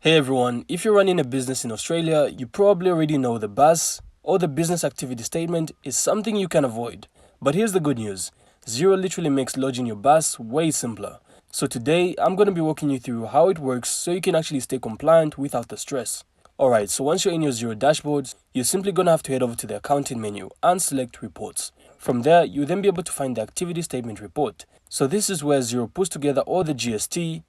Hey everyone, if you're running a business in Australia, you probably already know the BAS or the business activity statement is something you can avoid. But here's the good news. Xero literally makes lodging your BAS way simpler. So today, I'm going to be walking you through how it works so you can actually stay compliant without the stress. Alright, so once you're in your Xero dashboards, you're simply going to have to head over to the accounting menu and select reports. From there, you'll then be able to find the activity statement report. So this is where Xero puts together all the GST,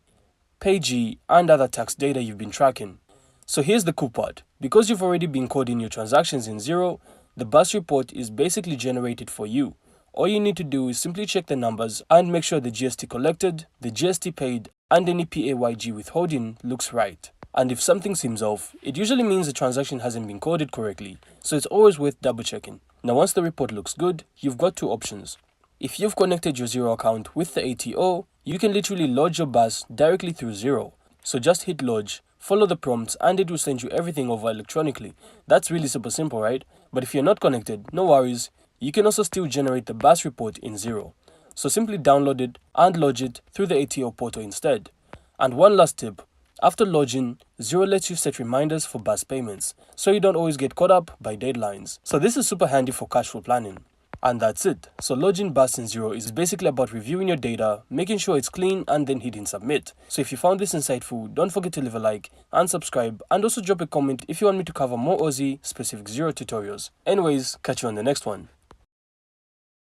payee, and other tax data you've been tracking. So here's the cool part. Because you've already been coding your transactions in Xero, the BAS report is basically generated for you. All you need to do is simply check the numbers and make sure the GST collected, the GST paid, and any PAYG withholding looks right. And if something seems off, it usually means the transaction hasn't been coded correctly, so it's always worth double checking. Now once the report looks good, you've got two options. If you've connected your Xero account with the ATO, you can literally lodge your BAS directly through Xero. So just hit lodge, follow the prompts, and it will send you everything over electronically. That's really super simple, right? But if you're not connected, no worries. You can also still generate the BAS report in Xero. So simply download it and lodge it through the ATO portal instead. And one last tip. After lodging, Xero lets you set reminders for BAS payments, so you don't always get caught up by deadlines. So this is super handy for cash flow planning. And that's it. So lodging BAS in Xero is basically about reviewing your data, making sure it's clean, and then hitting submit. So if you found this insightful, don't forget to leave a like and subscribe, and also drop a comment if you want me to cover more Aussie specific Xero tutorials. Anyways, catch you on the next one.